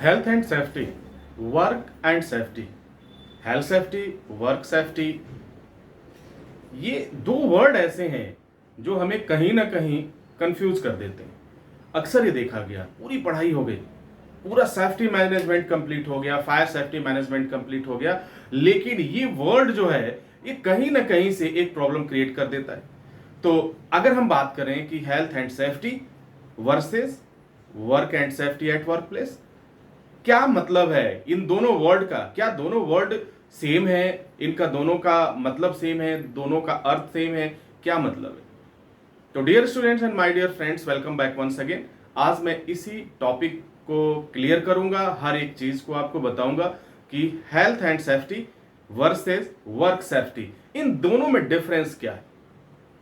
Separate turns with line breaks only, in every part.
Health and safety, work and safety, health safety, work safety, ये दो word ऐसे हैं जो हमें कहीं ना कहीं कंफ्यूज कर देते हैं। अक्सर ये देखा गया, पूरी पढ़ाई हो गई, पूरा सेफ्टी मैनेजमेंट कंप्लीट हो गया, फायर सेफ्टी मैनेजमेंट कंप्लीट हो गया, लेकिन ये वर्ड जो है ये कहीं ना कहीं से एक प्रॉब्लम क्रिएट कर देता है। तो अगर हम बात करें कि health and safety versus work and safety at work place, क्या मतलब है इन दोनों वर्ड का? क्या दोनों वर्ड सेम है? इनका दोनों का मतलब सेम है? दोनों का अर्थ सेम है? क्या मतलब है? तो dear students and my dear friends, welcome back once again. आज मैं इसी टॉपिक को क्लियर करूंगा, हर एक चीज को आपको बताऊंगा कि health and safety versus work safety, इन दोनों में डिफरेंस क्या है,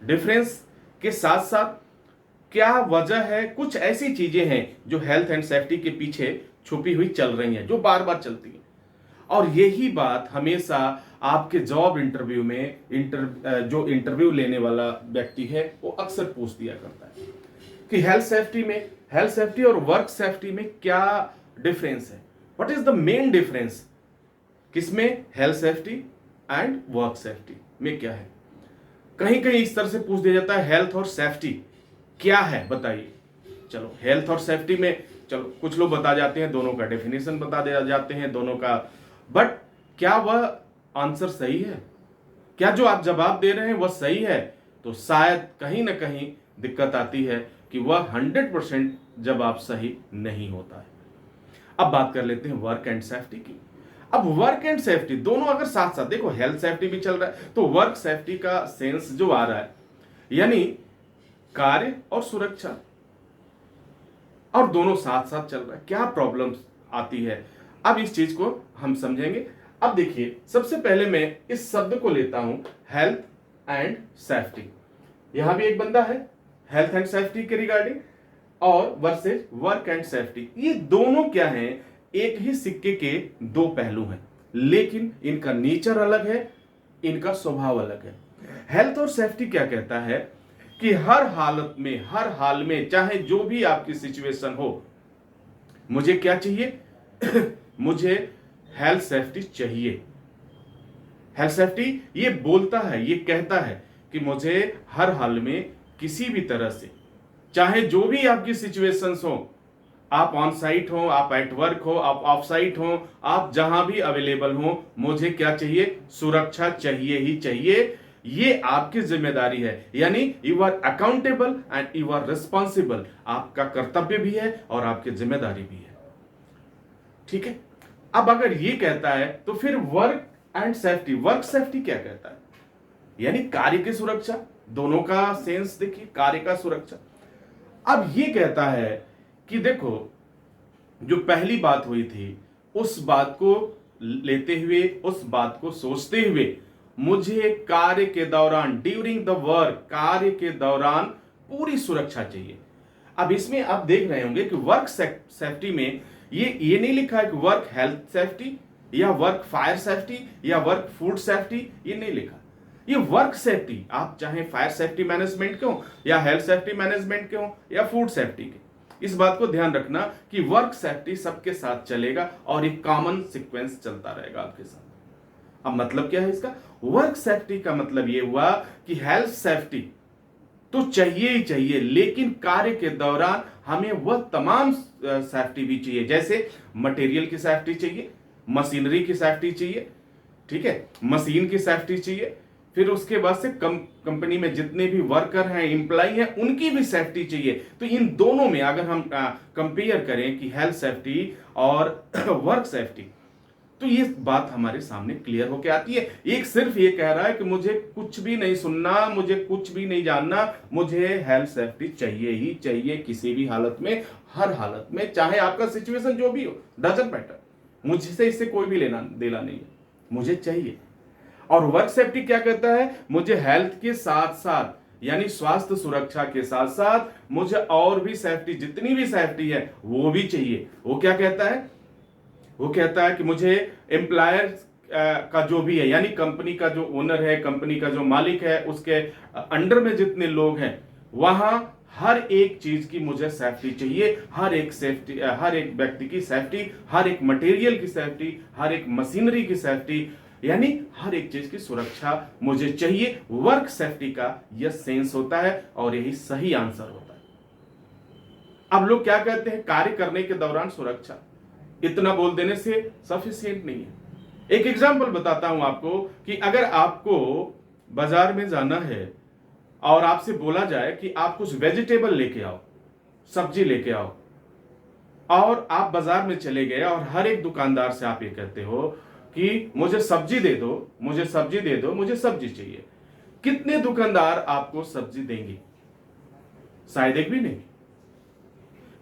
डिफरेंस के साथ साथ क्या वजह है, कुछ ऐसी चीजें हैं जो हेल्थ एंड सेफ्टी के पीछे छुपी हुई चल रही हैं, जो बार बार चलती हैं। और यही बात हमेशा आपके जॉब इंटरव्यू में जो इंटरव्यू लेने वाला व्यक्ति है वो अक्सर पूछ दिया करता है कि हेल्थ सेफ्टी और वर्क सेफ्टी में क्या डिफरेंस है, what is the main difference, किसमें health safety and work safety में क्या है। कहीं कहीं इस तरह से पूछ दिया जाता है हेल्थ और सेफ्टी क्या है बताइए। चलो हेल्थ और सेफ्टी में, चलो कुछ लोग बता जाते हैं, दोनों का डेफिनेशन बता दे जाते हैं दोनों का, बट क्या वह आंसर सही है? क्या जो आप जवाब दे रहे हैं वह सही है? तो शायद कहीं ना कहीं दिक्कत आती है कि वह 100% जवाब सही नहीं होता है। अब बात कर लेते हैं वर्क एंड सेफ्टी की। अब वर्क एंड सेफ्टी दोनों अगर साथ साथ, देखो हेल्थ सेफ्टी भी चल रहा है तो वर्क सेफ्टी का सेंस जो आ रहा है यानी कार्य और सुरक्षा, और दोनों साथ साथ चल रहा है, क्या प्रॉब्लम आती है, अब इस चीज को हम समझेंगे। अब देखिए, सबसे पहले मैं इस शब्द को लेता हूं हेल्थ एंड सेफ्टी। यहां भी एक बंदा है हेल्थ एंड सेफ्टी के रिगार्डिंग, और वर्सेस वर्क एंड सेफ्टी, ये दोनों क्या हैं? एक ही सिक्के के दो पहलू हैं, लेकिन इनका नेचर अलग है, इनका स्वभाव अलग है। हेल्थ और सेफ्टी क्या कहता है कि हर हालत में, हर हाल में, चाहे जो भी आपकी सिचुएशन हो, मुझे क्या चाहिए? मुझे हेल्थ सेफ्टी चाहिए। हेल्थ सेफ्टी ये बोलता है, ये कहता है कि मुझे हर हाल में किसी भी तरह से, चाहे जो भी आपकी सिचुएशंस हो, आप ऑन साइट हो, आप एट वर्क हो, आप ऑफ साइट हो, आप जहां भी अवेलेबल हो, मुझे क्या चाहिए? सुरक्षा चाहिए ही चाहिए। ये आपकी जिम्मेदारी है, यानी you are accountable and you are responsible. आपका कर्तव्य भी है और आपकी जिम्मेदारी भी है। ठीक है, अब अगर ये कहता है तो फिर work and safety, work safety क्या कहता है? यानी कार्य की सुरक्षा, दोनों का सेंस देखिए, कार्य का सुरक्षा। अब ये कहता है कि देखो, जो पहली बात हुई थी उस बात को लेते हुए, उस बात को सोचते हुए, मुझे कार्य के दौरान, ड्यूरिंग द वर्क, कार्य के दौरान पूरी सुरक्षा चाहिए। अब इसमें आप देख रहे होंगे कि वर्क सेफ्टी में ये नहीं लिखा है कि वर्क हेल्थ सेफ्टी या वर्क फायर सेफ्टी या वर्क फूड सेफ्टी, ये नहीं लिखा। ये वर्क सेफ्टी, आप चाहे फायर सेफ्टी मैनेजमेंट के हो या हेल्थ सेफ्टी मैनेजमेंट के हो या फूड सेफ्टी के, इस बात को ध्यान रखना कि वर्क सेफ्टी सबके साथ चलेगा और एक कॉमन सीक्वेंस चलता रहेगा आपके साथ। अब मतलब क्या है इसका? वर्क सेफ्टी का मतलब ये हुआ कि हेल्थ सेफ्टी तो चाहिए ही चाहिए, लेकिन कार्य के दौरान हमें वह तमाम सेफ्टी भी चाहिए, जैसे मटेरियल की सेफ्टी चाहिए, मशीनरी की सेफ्टी चाहिए, ठीक है, मशीन की सेफ्टी चाहिए, फिर उसके बाद से कंपनी में जितने भी वर्कर हैं, एम्प्लॉय हैं, उनकी भी सेफ्टी चाहिए। तो इन दोनों में अगर हम कंपेयर करें कि हेल्थ सेफ्टी और वर्क सेफ्टी, तो ये बात हमारे सामने क्लियर होकर आती है। एक सिर्फ ये कह रहा है कि मुझे कुछ भी नहीं सुनना, मुझे कुछ भी नहीं जानना, मुझे हेल्थ सेफ्टी चाहिए ही चाहिए, किसी भी हालत में, हर हालत में, चाहे आपका सिचुएशन जो भी हो, डजंट मैटर, मुझसे इससे कोई भी लेना देना नहीं है, मुझे चाहिए। और वर्क सेफ्टी क्या कहता है? मुझे हेल्थ के साथ साथ, यानी स्वास्थ्य सुरक्षा के साथ साथ, मुझे और भी सेफ्टी, जितनी भी सेफ्टी है वो भी चाहिए। वो क्या कहता है? वो कहता है कि मुझे एम्प्लॉयर का जो भी है, यानी कंपनी का जो ओनर है, कंपनी का जो मालिक है, उसके अंडर में जितने लोग हैं, वहां हर एक चीज की मुझे सेफ्टी चाहिए, हर एक सेफ्टी, हर एक व्यक्ति की सेफ्टी, हर एक मटेरियल की सेफ्टी, हर एक मशीनरी की सेफ्टी, यानी हर एक चीज की सुरक्षा मुझे चाहिए। वर्क सेफ्टी का यह सेंस होता है और यही सही आंसर होता है। अब लोग क्या कहते हैं, कार्य करने के दौरान सुरक्षा, इतना बोल देने से सफिशिएंट नहीं है। एक एग्जांपल बताता हूं आपको कि अगर आपको बाजार में जाना है और आपसे बोला जाए कि आप कुछ वेजिटेबल लेके आओ, सब्जी लेके आओ, और आप बाजार में चले गए और हर एक दुकानदार से आप ये कहते हो कि मुझे सब्जी दे दो, मुझे सब्जी दे दो, मुझे सब्जी चाहिए, कितने दुकानदार आपको सब्जी देंगे? शायद एक भी नहीं।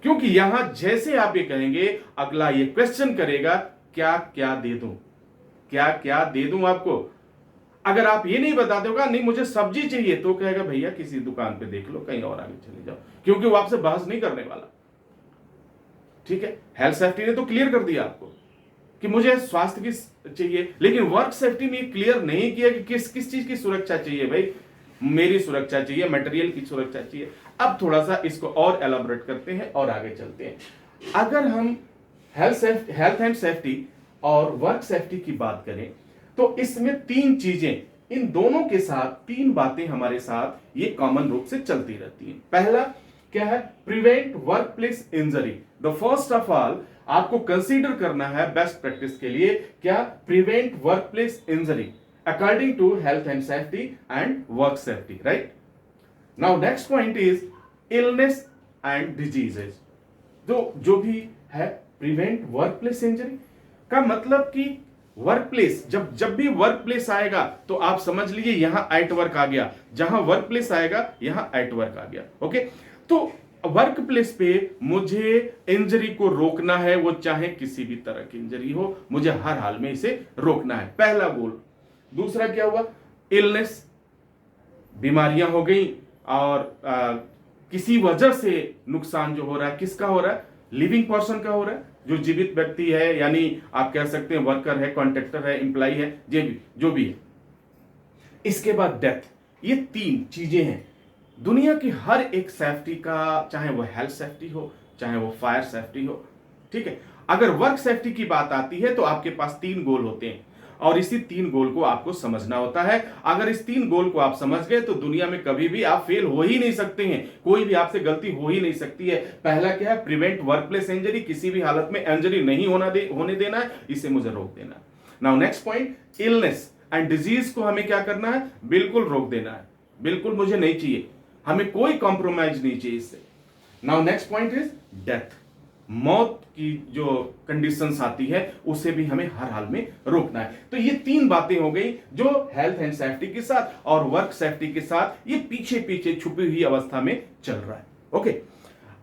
क्योंकि यहां जैसे आप ये कहेंगे, अगला ये क्वेश्चन करेगा, क्या क्या दे दूं, क्या क्या दे दूं आपको। अगर आप ये नहीं बताते होगा नहीं मुझे सब्जी चाहिए, तो कहेगा भैया किसी दुकान पे देख लो, कहीं और आगे चले जाओ, क्योंकि वो आपसे बहस नहीं करने वाला। ठीक है, हेल्थ सेफ्टी ने तो क्लियर कर दिया आपको कि मुझे स्वास्थ्य की चाहिए, लेकिन वर्क सेफ्टी में क्लियर नहीं किया कि किस किस चीज की सुरक्षा चाहिए। भाई मेरी सुरक्षा चाहिए, मटेरियल की सुरक्षा चाहिए। अब थोड़ा सा इसको और एलाबोरेट करते हैं और आगे चलते हैं। अगर हम हेल्थ एंड सेफ्टी और वर्क सेफ्टी की बात करें तो इसमें तीन चीजें, इन दोनों के साथ तीन बातें हमारे साथ ये कॉमन रूप से चलती रहती हैं। पहला क्या है, prevent work place injury. The first of all आपको कंसीडर करना है बेस्ट प्रैक्टिस के लिए क्या, prevent work place injury according to health and safety and work safety, right. Now next point is illness and diseases. जो भी है prevent work place injury का मतलब कि वर्क प्लेस, जब भी वर्क प्लेस आएगा तो आप समझ लीजिए यहां एट वर्क आ गया, जहां वर्क प्लेस आएगा यहां एट वर्क आ गया। ओके, तो वर्क प्लेस पे मुझे इंजरी को रोकना है, वो चाहे किसी भी तरह की इंजरी हो, मुझे हर हाल में इसे रोकना है, पहला गोल। दूसरा क्या हुआ, इलनेस, बीमारियां हो गई और किसी वजह से नुकसान जो हो रहा है, किसका हो रहा है, लिविंग पर्सन का हो रहा है, जो जीवित व्यक्ति है, यानी आप कह सकते हैं वर्कर है, कॉन्ट्रैक्टर है, एम्प्लॉय है, जो भी है। इसके बाद डेथ। ये तीन चीजें हैं दुनिया की हर एक सेफ्टी का, चाहे वो हेल्थ सेफ्टी हो, चाहे वो फायर सेफ्टी हो। ठीक है, अगर वर्क सेफ्टी की बात आती है तो आपके पास तीन गोल होते हैं और इसी तीन गोल को आपको समझना होता है। अगर इस तीन गोल को आप समझ गए तो दुनिया में कभी भी आप फेल हो ही नहीं सकते हैं, कोई भी आपसे गलती हो ही नहीं सकती है। पहला क्या है, प्रिवेंट वर्कप्लेस इंजरी, किसी भी हालत में इंजरी नहीं होने देना है, इसे मुझे रोक देना। Now next point, illness and disease को हमें क्या करना है, बिल्कुल रोक देना है, बिल्कुल मुझे नहीं चाहिए, हमें कोई कॉम्प्रोमाइज नहीं चाहिए इससे। Now next point is death, मौत की जो कंडीशंस आती है उसे भी हमें हर हाल में रोकना है। तो ये तीन बातें हो गई जो हेल्थ एंड सेफ्टी के साथ और वर्क सेफ्टी के साथ ये पीछे पीछे छुपी हुई अवस्था में चल रहा है। ओके,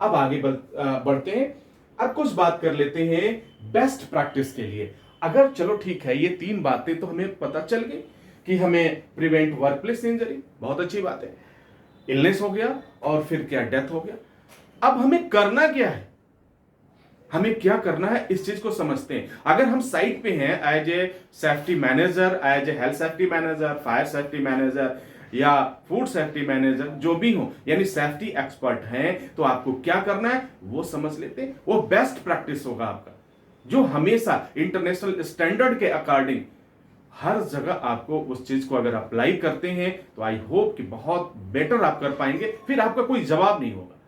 अब आगे बढ़ते हैं। अब कुछ बात कर लेते हैं बेस्ट प्रैक्टिस के लिए। अगर चलो ठीक है, ये तीन बातें तो हमें पता चल गई कि हमें प्रिवेंट वर्कप्लेस इंजरी, बहुत अच्छी बात है, इलनेस हो गया और फिर क्या, डेथ हो गया। अब हमें करना क्या है, हमें क्या करना है इस चीज को समझते हैं। अगर हम साइट पे हैं as a safety manager, as a health safety manager, fire safety manager या फूड सेफ्टी मैनेजर, जो भी हो, यानी सेफ्टी एक्सपर्ट हैं, तो आपको क्या करना है वो समझ लेते हैं। वो बेस्ट प्रैक्टिस होगा आपका, जो हमेशा इंटरनेशनल स्टैंडर्ड के अकॉर्डिंग हर जगह आपको उस चीज को अगर अप्लाई करते हैं तो आई होप कि बहुत बेटर आप कर पाएंगे, फिर आपका कोई जवाब नहीं होगा।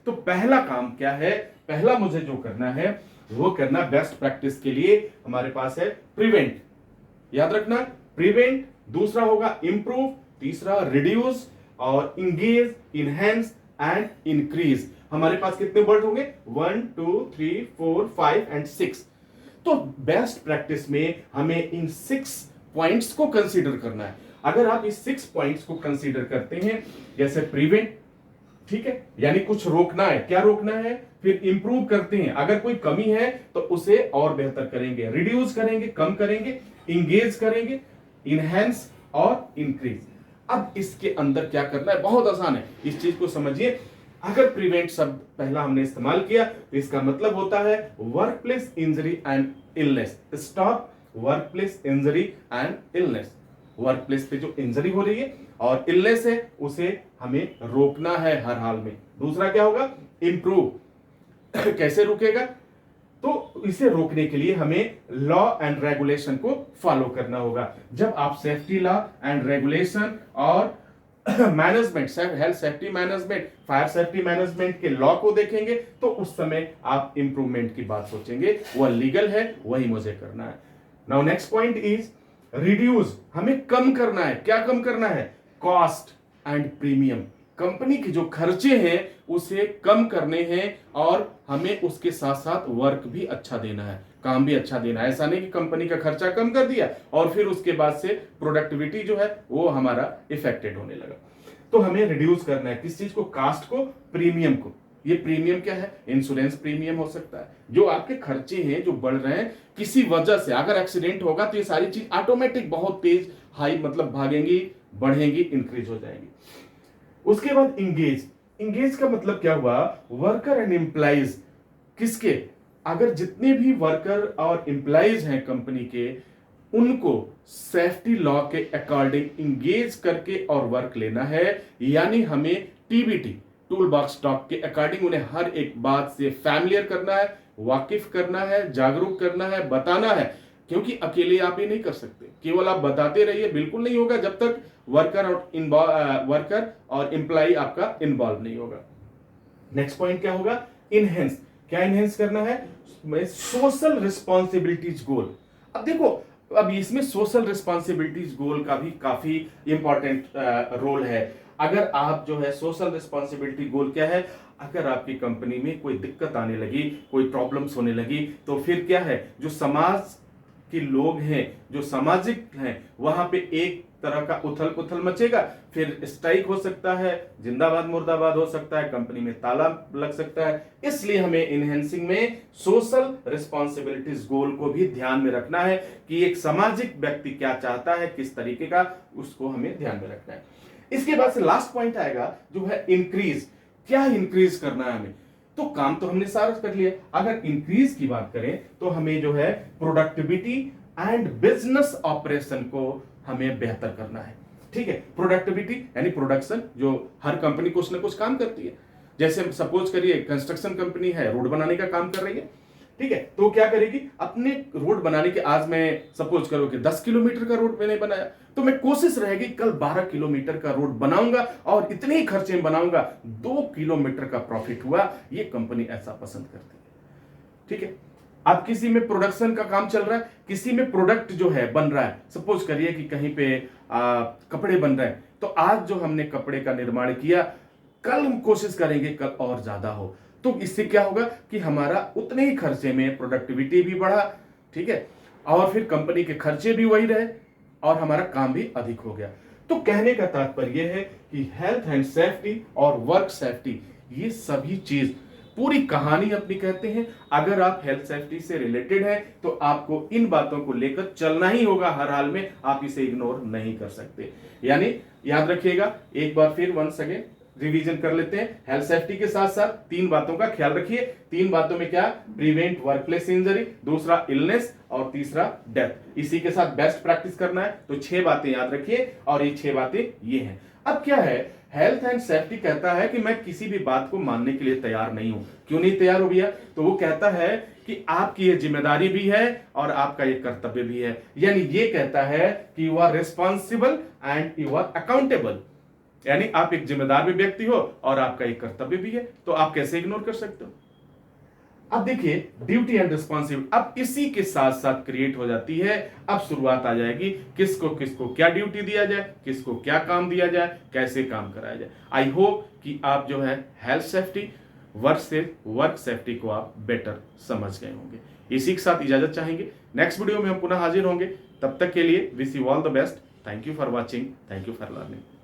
तो पहला काम क्या है, पहला मुझे जो करना है वो करना बेस्ट प्रैक्टिस के लिए हमारे पास है प्रिवेंट, याद रखना प्रिवेंट, दूसरा होगा इंप्रूव, तीसरा रिड्यूस और इंगेज, इनहेंस एंड इंक्रीज। हमारे पास कितने वर्ड होंगे, 1 2 3 4 5 एंड 6। तो बेस्ट प्रैक्टिस में हमें इन 6 पॉइंट्स को कंसीडर करना है। अगर आप इस 6 पॉइंट्स को कंसीडर करते हैं, जैसे प्रिवेंट, ठीक है, यानी कुछ रोकना है, क्या रोकना है, फिर इंप्रूव करते हैं, अगर कोई कमी है तो उसे और बेहतर करेंगे, रिड्यूस करेंगे, कम करेंगे, इंगेज करेंगे, इनहेंस और इंक्रीज। अब इसके अंदर क्या करना है, बहुत आसान है, इस चीज को समझिए। अगर प्रिवेंट शब्द पहला हमने इस्तेमाल किया तो इसका मतलब होता है workplace injury and illness, stop workplace injury and illness. Work place पे जो इंजरी हो रही है और इलनेस है उसे हमें रोकना है हर हाल में। दूसरा क्या होगा, इंप्रूव। कैसे रुकेगा, तो इसे रोकने के लिए हमें लॉ एंड रेगुलेशन को फॉलो करना होगा। जब आप सेफ्टी लॉ एंड रेगुलेशन और management, health safety management, fire safety management के लॉ को देखेंगे तो उस समय आप इंप्रूवमेंट की बात सोचेंगे, वह लीगल है, वही मुझे करना है। Now next point is reduce, हमें कम करना है। क्या कम करना है, कॉस्ट एंड प्रीमियम। कंपनी के जो खर्चे हैं उसे कम करने हैं और हमें उसके साथ साथ वर्क भी अच्छा देना है, काम भी अच्छा देना है। ऐसा नहीं कि कंपनी का खर्चा कम कर दिया और फिर उसके बाद से प्रोडक्टिविटी जो है वो हमारा इफेक्टेड होने लगा। तो हमें रिड्यूस करना है, किस चीज को, कास्ट को, प्रीमियम को। ये प्रीमियम क्या है, इंश्योरेंस प्रीमियम हो सकता है। जो आपके खर्चे हैं जो बढ़ रहे हैं किसी वजह से, अगर एक्सीडेंट होगा तो ये सारी चीज ऑटोमेटिक बहुत तेज हाई मतलब भागेंगी, बढ़ेंगी, इंक्रीज हो जाएंगी। उसके बाद इंगेज। इंगेज का मतलब क्या हुआ, वर्कर एंड एम्प्लॉइज, किसके, अगर जितने भी वर्कर और एम्प्लॉइज हैं कंपनी के, उनको सेफ्टी लॉ के अकॉर्डिंग इंगेज करके और वर्क लेना है। यानी हमें टीबीटी, टूल बॉक्स टॉक के अकॉर्डिंग उन्हें हर एक बात से फैमिलियर करना है, वाकिफ करना है, जागरूक करना है, बताना है। क्योंकि अकेले आप ये नहीं कर सकते, केवल आप बताते रहिए बिल्कुल नहीं होगा जब तक वर्कर और एम्प्लॉय आपका इन्वॉल्व नहीं होगा। नेक्स्ट पॉइंट क्या होगा, इनहेंस। क्या इनहेंस करना है, सोशल रिस्पॉन्सिबिलिटीज गोल। अब देखो, अब इसमें सोशल रिस्पॉन्सिबिलिटीज गोल का भी काफी इंपॉर्टेंट रोल है। अगर आप जो है सोशल रिस्पॉन्सिबिलिटी गोल क्या है, अगर आपकी कंपनी में कोई दिक्कत आने लगी, कोई प्रॉब्लम्स होने लगी, तो फिर क्या है, जो समाज के लोग हैं, जो सामाजिक हैं, वहां पे एक तरह का उथल पुथल मचेगा, फिर स्ट्राइक हो सकता है, जिंदाबाद मुर्दाबाद हो सकता है, कंपनी में ताला लग सकता है। इसलिए हमें इनहेंसिंग में सोशल रिस्पॉन्सिबिलिटीज गोल को भी ध्यान में रखना है कि एक सामाजिक व्यक्ति क्या चाहता है, किस तरीके का, उसको हमें ध्यान में रखना है। इसके बाद से लास्ट पॉइंट आएगा जो है इंक्रीज। क्या इंक्रीज करना है हमें, तो काम तो हमने सारा कर लिया। अगर इंक्रीज की बात करें तो हमें जो है प्रोडक्टिविटी एंड बिजनेस ऑपरेशन को हमें बेहतर करना है। ठीक है, प्रोडक्टिविटी यानी प्रोडक्शन, जो हर कंपनी कुछ ना कुछ काम करती है। जैसे सपोज करिए कंस्ट्रक्शन कंपनी है, रोड बनाने का काम कर रही है, ठीक है, तो क्या करेगी, अपने रोड बनाने के, आज मैं सपोज करो कि 10 किलोमीटर का रोड मैंने बनाया, तो मैं कोशिश रहेगी कल 12 किलोमीटर का रोड बनाऊंगा और इतने ही खर्चे में बनाऊंगा, 2 किलोमीटर का प्रॉफिट हुआ। ये कंपनी ऐसा पसंद करती है। ठीक है, अब किसी में प्रोडक्शन का काम चल रहा है, किसी में प्रोडक्ट जो है बन रहा है, सपोज करिए कि कहीं पे कपड़े बन रहे हैं, तो आज जो हमने कपड़े का निर्माण किया, कल हम कोशिश करेंगे कल और ज्यादा हो। तो इससे क्या होगा कि हमारा उतने ही खर्चे में प्रोडक्टिविटी भी बढ़ा, ठीक है, और फिर कंपनी के खर्चे भी वही रहे और हमारा काम भी अधिक हो गया। तो कहने का तात्पर्य है कि हेल्थ एंड सेफ्टी और वर्क सेफ्टी, ये सभी चीज पूरी कहानी अपनी कहते हैं। अगर आप हेल्थ सेफ्टी से रिलेटेड हैं तो आपको इन बातों को लेकर चलना ही होगा हर हाल में, आप इसे इग्नोर नहीं कर सकते। यानी याद रखिएगा, एक बार फिर वंस अगेन रिवीजन कर लेते हैं। हेल्थ सेफ्टी के साथ साथ 3 बातों का ख्याल रखिए। 3 बातों में क्या, प्रिवेंट वर्कप्लेस इंजरी, दूसरा इलनेस और तीसरा डेथ। इसी के साथ बेस्ट प्रैक्टिस करना है, तो 6 बातें याद रखिए और ये 6 बातें ये हैं। अब क्या है, हेल्थ एंड सेफ्टी कहता है कि मैं किसी भी बात को मानने के लिए तैयार नहीं हूं। क्यों नहीं तैयार हो भैया, तो वो कहता है कि आपकी ये जिम्मेदारी भी है और आपका ये कर्तव्य भी है। यानी ये कहता है कि you are responsible and you are accountable, यानी आप एक जिम्मेदार भी व्यक्ति हो और आपका एक कर्तव्य भी है, तो आप कैसे इग्नोर कर सकते हो। अब देखिए ड्यूटी एंड रिस्पॉन्सिबिलिटी, अब इसी के साथ साथ क्रिएट हो जाती है। अब शुरुआत आ जाएगी, किसको किसको क्या ड्यूटी दिया जाए, किसको क्या काम दिया जाए, कैसे काम कराया जाए। आई होप कि आप जो है हेल्थ सेफ्टी, वर्क सेफ्टी को आप बेटर समझ गए होंगे। इसी के साथ इजाजत चाहेंगे, नेक्स्ट वीडियो में हम पुनः हाजिर होंगे। तब तक के लिए wish you all the best. Thank you for watching, thank you for learning.